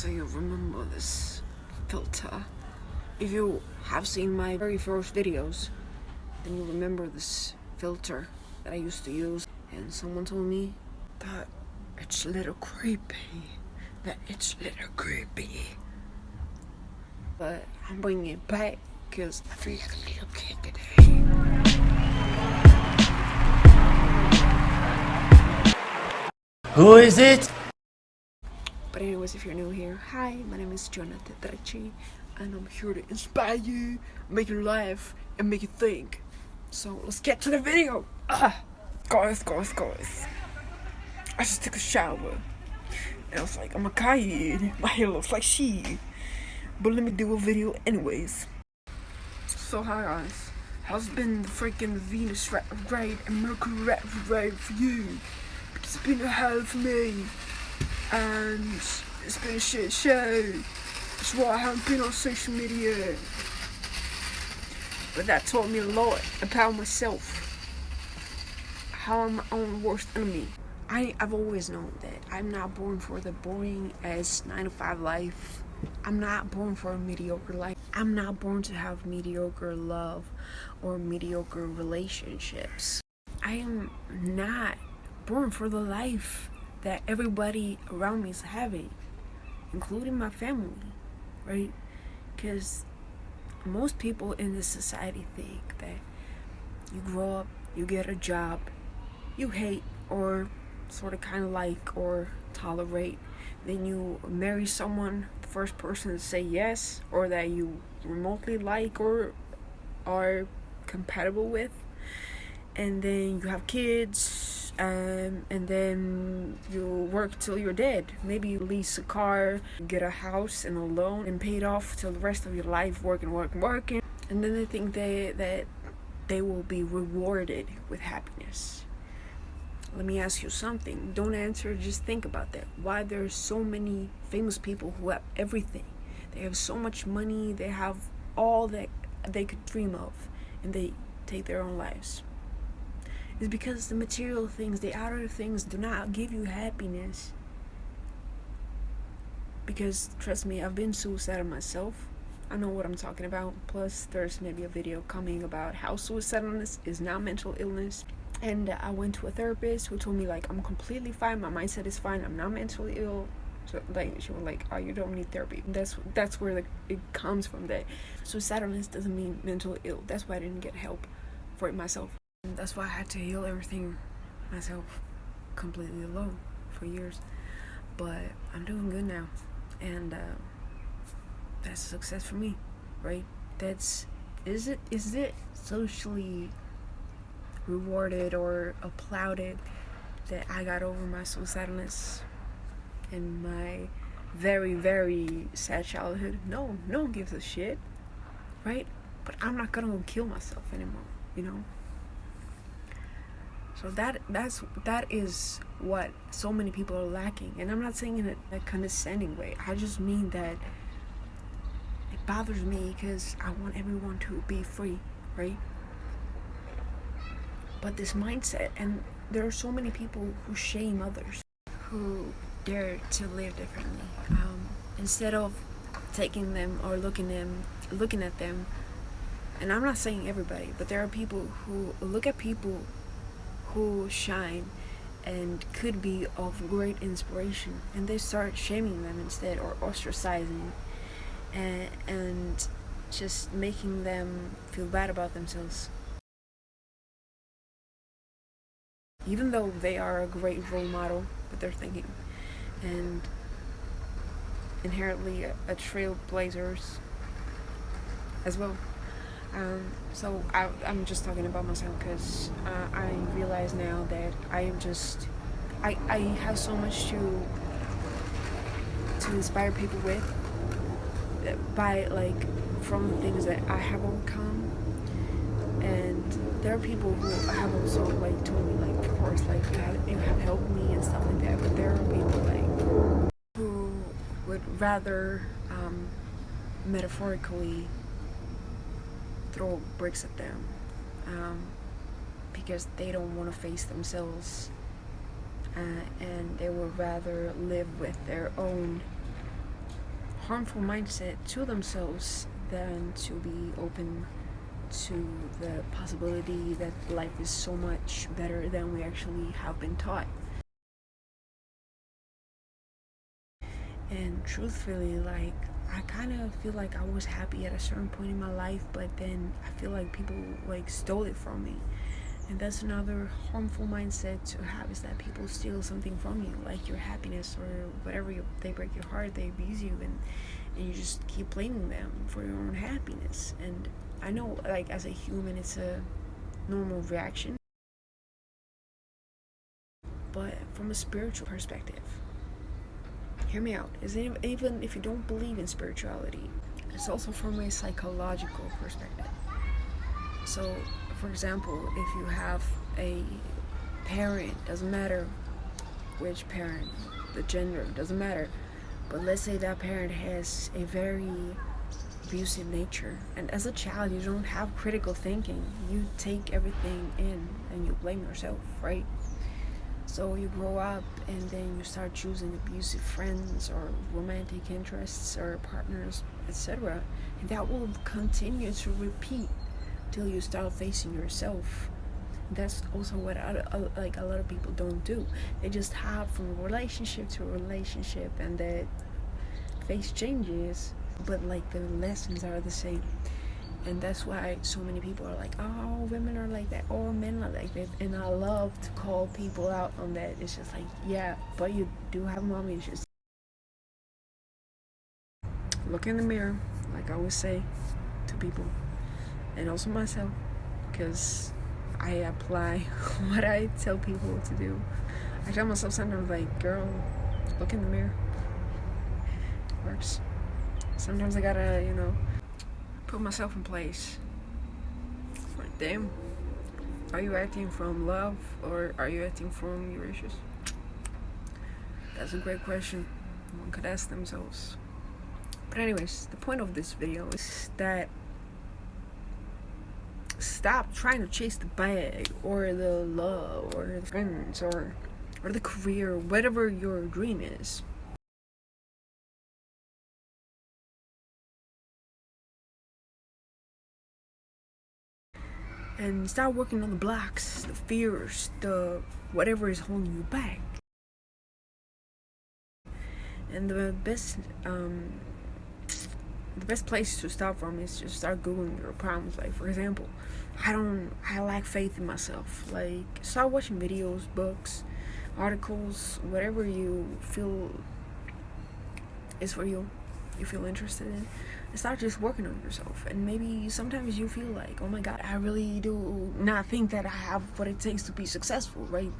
So you remember this filter. If you have seen my very first videos, then you remember this filter that I used to use. And someone told me that it's a little creepy. But I'm bringing it back because I feel like a little kid today. Who is it? But anyways, if you're new here, hi, my name is Jonathan Trecci, and I'm here to inspire you, make you laugh, and make you think. So let's get to the video. Guys. I just took a shower, and I was like, I'm a kid. My hair looks like shit. But let me do a video anyways. So hi guys, how's been the freaking Venus retrograde and Mercury retrograde for you? It's been a hell for me, and it's been a shit show. That's why I haven't been on social media. But that taught me a lot about myself. How I'm my own worst enemy. I've always known that I'm not born for the boring as 9-to-5 life. I'm not born for a mediocre life. I'm not born to have mediocre love or mediocre relationships. I am not born for the life that everybody around me is having, including my family, right? Because most people in this society think that you grow up, you get a job, you hate or sort of kind of like or tolerate, then you marry someone, the first person to say yes, or that you remotely like or are compatible with, and then you have kids, and then you work till you're dead. Maybe you lease a car, get a house and a loan and pay it off till the rest of your life working, and then they think that they will be rewarded with happiness. Let me ask you something. Don't answer, just think about that. Why there's so many famous people who have everything. They have so much money, they have all that they could dream of, and they take their own lives. It's because the material things, the outer things do not give you happiness. Because trust me, I've been suicidal myself. I know what I'm talking about. Plus there's maybe a video coming about how suicidalness is not mental illness. And I went to a therapist who told me like I'm completely fine, my mindset is fine, I'm not mentally ill. So like she was like, oh, you don't need therapy. That's where it comes from, that suicidalness doesn't mean mental ill. That's why I didn't get help for it myself. And that's why I had to heal everything myself completely alone for years. But I'm doing good now, and that's a success for me, right? Is it socially rewarded or applauded that I got over my suicidalness and my very, very sad childhood? No one gives a shit, right? But I'm not gonna go kill myself anymore, you know? So that is what so many people are lacking. And I'm not saying in a condescending way. I just mean that it bothers me because I want everyone to be free, right? But this mindset, and there are so many people who shame others, who dare to live differently, instead of taking them or looking at them. And I'm not saying everybody, but there are people who look at people who shine and could be of great inspiration, and they start shaming them instead, or ostracizing, and just making them feel bad about themselves. Even though they are a great role model with their thinking and inherently a trailblazers as well. So I'm just talking about myself because I realize now that I have so much to inspire people with, by like from the things that I have overcome. And there are people who have also like told me like, of course, like you have helped me and stuff like that, but there are people like who would rather metaphorically throw bricks at them, because they don't want to face themselves, and they would rather live with their own harmful mindset to themselves than to be open to the possibility that life is so much better than we actually have been taught. And truthfully, like, I kind of feel like I was happy at a certain point in my life, but then I feel like people like stole it from me. And that's another harmful mindset to have, is that people steal something from you, like your happiness or whatever. They break your heart, they abuse you, and you just keep blaming them for your own happiness. And I know, like, as a human, it's a normal reaction, but from a spiritual perspective, hear me out, is even if you don't believe in spirituality, it's also from a psychological perspective. So, for example, if you have a parent, doesn't matter which parent, the gender, doesn't matter, but let's say that parent has a very abusive nature, and as a child you don't have critical thinking, you take everything in and you blame yourself, right? So you grow up and then you start choosing abusive friends or romantic interests or partners, etc., and that will continue to repeat till you start facing yourself. That's also what like a lot of people don't do. They just hop from relationship to relationship, and that face changes, but like the lessons are the same. And that's why so many people are like, oh, women are like that, or men are like that. And I love to call people out on that. It's just like, yeah, but you do have mommy issues. Look in the mirror, like I always say to people, and also myself, because I apply what I tell people to do. I tell myself sometimes, like, girl, look in the mirror. It works. Sometimes I gotta, put myself in place. Like, damn, are you acting from love or are you acting from your issues? That's a great question one could ask themselves. But anyways, the point of this video is that stop trying to chase the bag or the love or the friends or the career, whatever your dream is. And start working on the blocks, the fears, the whatever is holding you back. And the best place to start from is just start Googling your problems. Like, for example, I lack faith in myself. Like, start watching videos, books, articles, whatever you feel is for you feel interested in, and start just working on yourself. And maybe sometimes you feel like, oh my god, I really do not think that I have what it takes to be successful, right?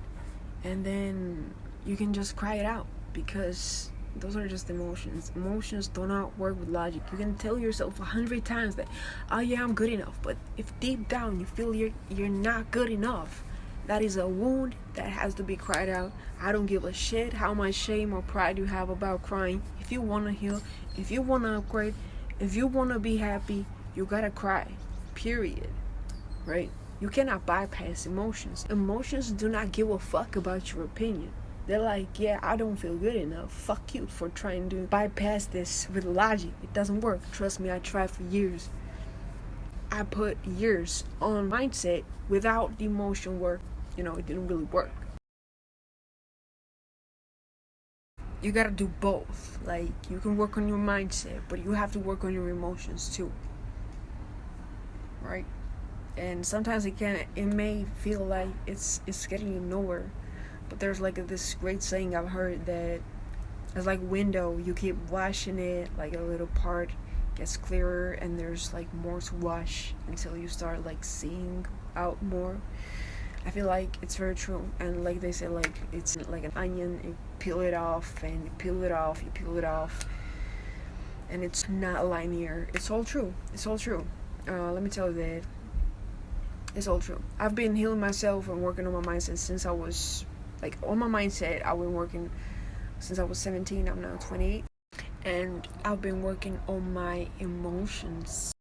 And then you can just cry it out, because those are just emotions. Emotions do not work with logic. You can tell yourself 100 times that, oh yeah, I'm good enough, but if deep down you feel you're not good enough, that is a wound that has to be cried out. I don't give a shit how much shame or pride you have about crying. If you want to heal, if you want to upgrade, if you want to be happy, you gotta cry, period, right? You cannot bypass emotions. Emotions do not give a fuck about your opinion. They're like, yeah, I don't feel good enough. Fuck you for trying to bypass this with logic. It doesn't work. Trust me, I tried for years. I put years on mindset without the emotion work. It didn't really work. You gotta do both. Like, you can work on your mindset, but you have to work on your emotions too, right? And sometimes it may feel like it's getting you nowhere, but there's like this great saying I've heard that it's like window. You keep washing it, like a little part gets clearer, and there's like more to wash until you start like seeing out more. I feel like it's very true. And like they say, like, it's like an onion. You peel it off and you peel it off, you peel it off, and it's not linear. It's all true. Let me tell you that it's all true. I've been healing myself and working on my mindset since I was like, on my mindset I've been working since I was 17. I'm now 28, and I've been working on my emotions.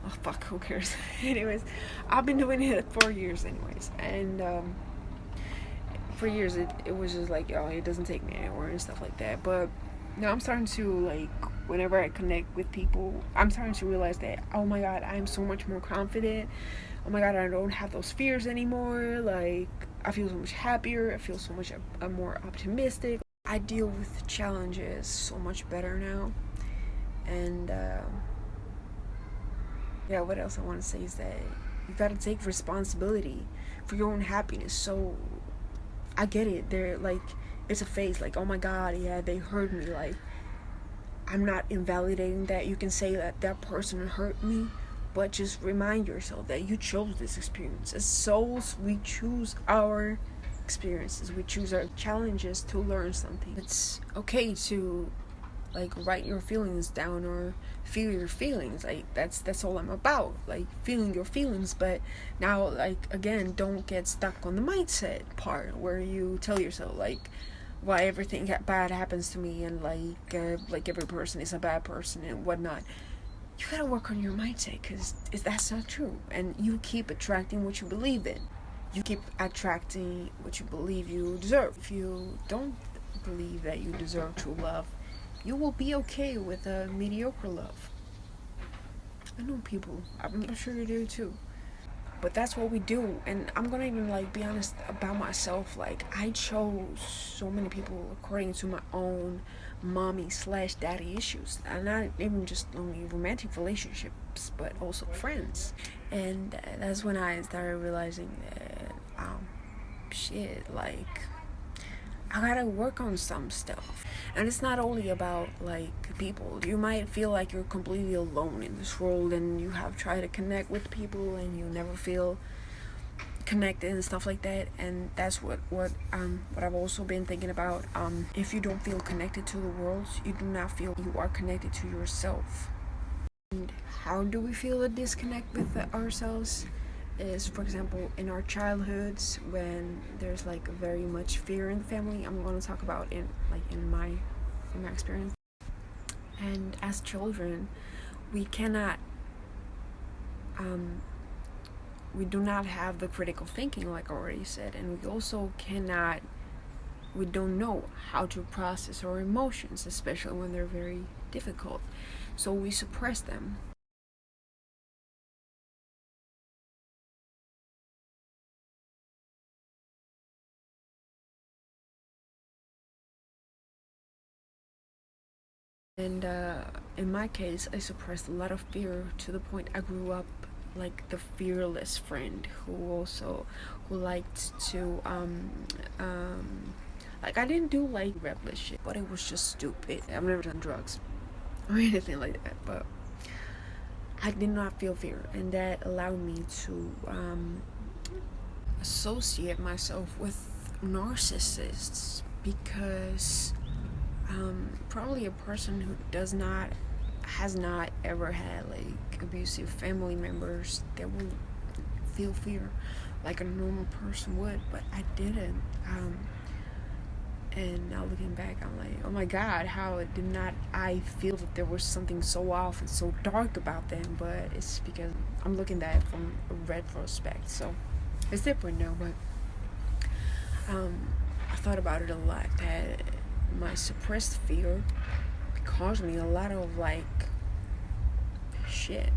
Oh fuck, who cares? Anyways, I've been doing it for years anyways, and for years it was just like, oh, it doesn't take me anywhere and stuff like that. But Now I'm starting to, like, whenever I connect with people, I'm starting to realize that, oh my god, I am so much more confident. Oh my god, I don't have those fears anymore. Like, I feel so much happier. I feel so much more optimistic. I deal with challenges so much better now. And yeah, what else I want to say is that you gotta take responsibility for your own happiness. So I get it. They're like, it's a phase. Like, oh my god, yeah, they hurt me. Like, I'm not invalidating that. You can say that that person hurt me, but just remind yourself that you chose this experience. As souls, we choose our experiences. We choose our challenges to learn something. It's okay to, like, write your feelings down or feel your feelings. Like, that's all I'm about, like, feeling your feelings. But now, like, again, don't get stuck on the mindset part where you tell yourself, like, why everything bad happens to me, and like every person is a bad person and whatnot. You gotta work on your mindset, because that's not true. And you keep attracting what you believe in. You keep attracting what you believe you deserve. If you don't believe that you deserve true love, you will be okay with a mediocre love. I know people, I'm sure you do too. But that's what we do. And I'm gonna even, like, be honest about myself. Like, I chose so many people according to my own mommy/daddy issues, and not even just only romantic relationships, but also friends. And that's when I started realizing that shit, like, I gotta work on some stuff. And it's not only about, like, people. You might feel like you're completely alone in this world, and you have tried to connect with people and you never feel connected and stuff like that. And that's what I've also been thinking about. If you don't feel connected to the world, you do not feel you are connected to yourself. And how do we feel a disconnect with ourselves? Is, for example, in our childhoods, when there's, like, very much fear in the family. I'm going to talk about in my experience. And as children, we cannot we do not have the critical thinking, like I already said, and we also we don't know how to process our emotions, especially when they're very difficult. So we suppress them. And in my case, I suppressed a lot of fear to the point I grew up like the fearless friend who liked to like, I didn't do, like, reckless shit, but it was just stupid. I've never done drugs or anything like that, but I did not feel fear, and that allowed me to associate myself with narcissists, because probably a person who has not ever had, like, abusive family members that will feel fear like a normal person would, but I didn't. And now looking back, I'm like, oh my god, how did not I feel that there was something so off and so dark about them? But it's because I'm looking at it from a retrospect, so it's different now. But I thought about it a lot, that my suppressed fear caused me a lot of, like, shit.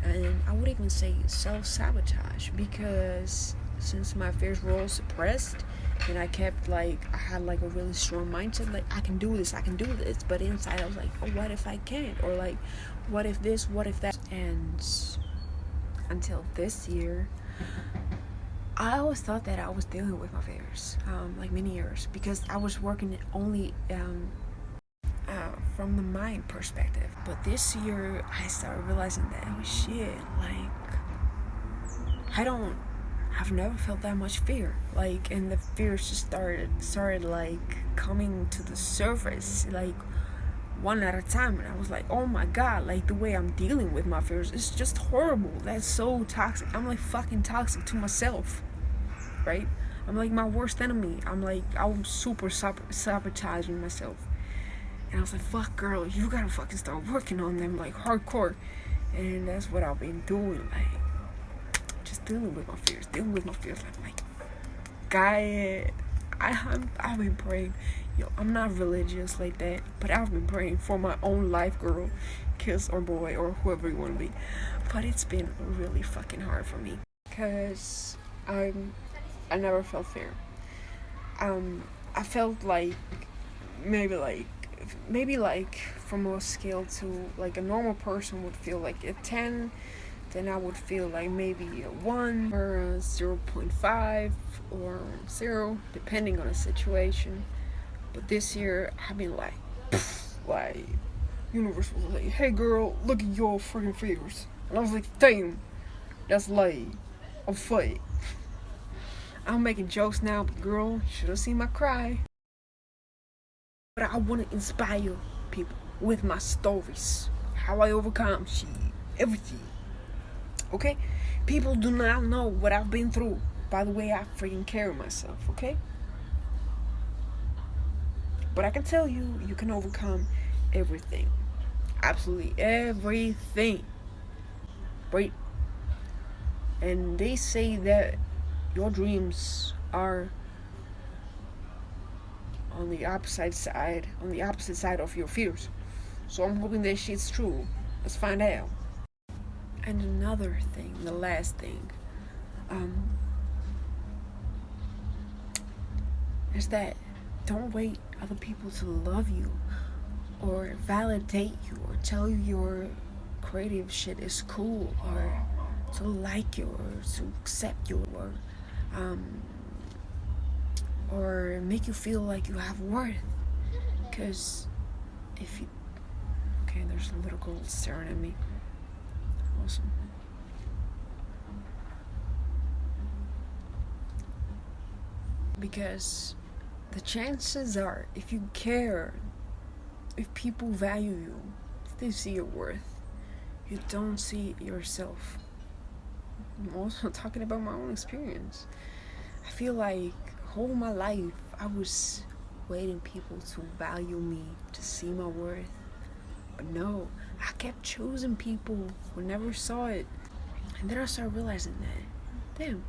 And I would even say self-sabotage, because since my fears were all suppressed, and I kept, like, I had, like, a really strong mindset, like, I can do this, but inside I was like, oh, what if I can't? Or, like, what if this, what if that? And until this year, I always thought that I was dealing with my fears, like, many years, because I was working only from the mind perspective. But this year, I started realizing that, oh shit, like, I've never felt that much fear, like, and the fears just started like coming to the surface, like, one at a time. And I was like, oh my god, like, the way I'm dealing with my fears is just horrible. That's so toxic. I'm, like, fucking toxic to myself, right? I'm like my worst enemy. I'm super sabotaging myself. And I was like, fuck, girl, you gotta fucking start working on them, like, hardcore. And that's what I've been doing, like, just dealing with my fears, like, guy, I've been praying. Yo, I'm not religious like that, but I've been praying for my own life, girl, kiss or boy or whoever you want to be. But it's been really fucking hard for me because I never felt fair. I felt like maybe like from a scale to like a normal person would feel like a 10, then I would feel like maybe a 1 or a 0.5 or 0 depending on the situation. But this year I've been like universe was like, hey girl, look at your freaking figures, and I was like, damn, that's like a fight. I'm making jokes now, but girl, should have seen my cry. But I want to inspire people with my stories, how I overcome shit, everything. Okay? People do not know what I've been through by the way I freaking carry myself, okay? But I can tell you, you can overcome everything. Absolutely everything. Right? And they say that your dreams are on the opposite side of your fears. So I'm hoping that shit's true. Let's find out. And another thing, the last thing, is that don't wait other people to love you or validate you or tell you your creative shit is cool or to like you or to accept you or make you feel like you have worth. Because if you... Okay, there's a little girl staring at me. Awesome. Because the chances are, if you care, if people value you, if they see your worth, you don't see yourself. I'm also talking about my own experience. I feel like all my life I was waiting people to value me, to see my worth. But no, I kept choosing people who never saw it. And then I started realizing that, damn,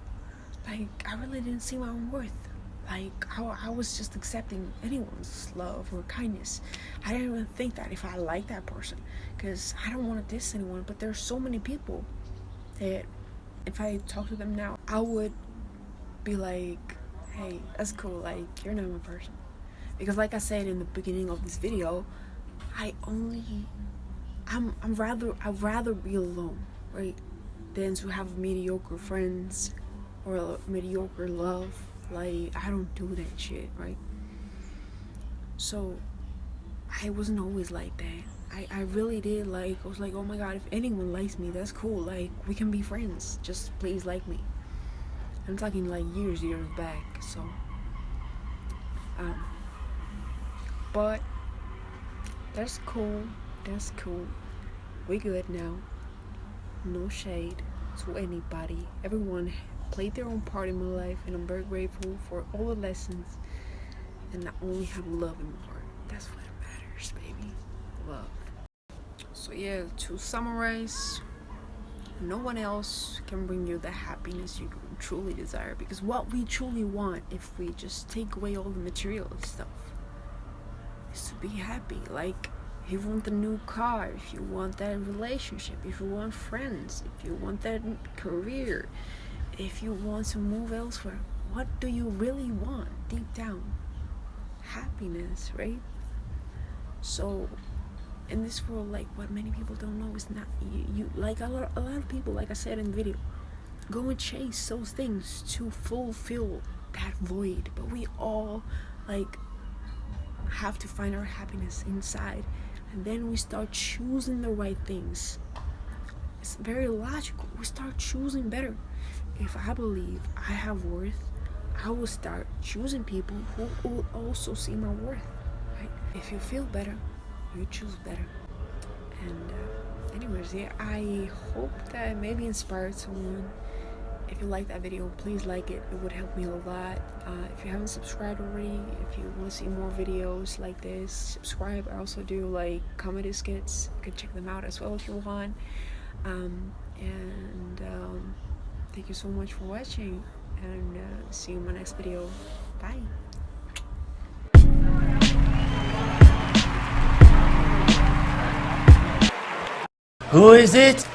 like I really didn't see my own worth. Like I was just accepting anyone's love or kindness. I didn't even think that if I liked that person, because I don't want to diss anyone, but there's so many people that if I talk to them now, I would be like, hey, that's cool, like you're not my person. Because like I said in the beginning of this video, I'd rather be alone, right, than to have mediocre friends or mediocre love. Like I don't do that shit, right? So I wasn't always like that. I really did, like, I was like, oh my god, if anyone likes me, that's cool, like we can be friends, just please like me. I'm talking like years back. So but that's cool, we good now. No shade to anybody. Everyone played their own part in my life, and I'm very grateful for all the lessons, and I only have love in my heart. That's what matters, baby. Love. So yeah, to summarize, no one else can bring you the happiness you truly desire, because what we truly want, if we just take away all the material stuff, is to be happy. Like if you want the new car, if you want that relationship, if you want friends, if you want that career, if you want to move elsewhere, what do you really want deep down? Happiness, right? So in this world, like what many people don't know is not you like a lot of people, like I said in the video, go and chase those things to fulfill that void. But we all like have to find our happiness inside, and then we start choosing the right things. It's very logical. We start choosing better. If I believe I have worth, I will start choosing people who will also see my worth, right? If you feel better, you choose better. And anyways, yeah, I hope that maybe inspired someone. If you like that video, please like it. It would help me a lot. If you haven't subscribed already, if you want to see more videos like this, subscribe. I also do like comedy skits. You can check them out as well if you want. Thank you so much for watching, and see you in my next video. Bye. Who is it?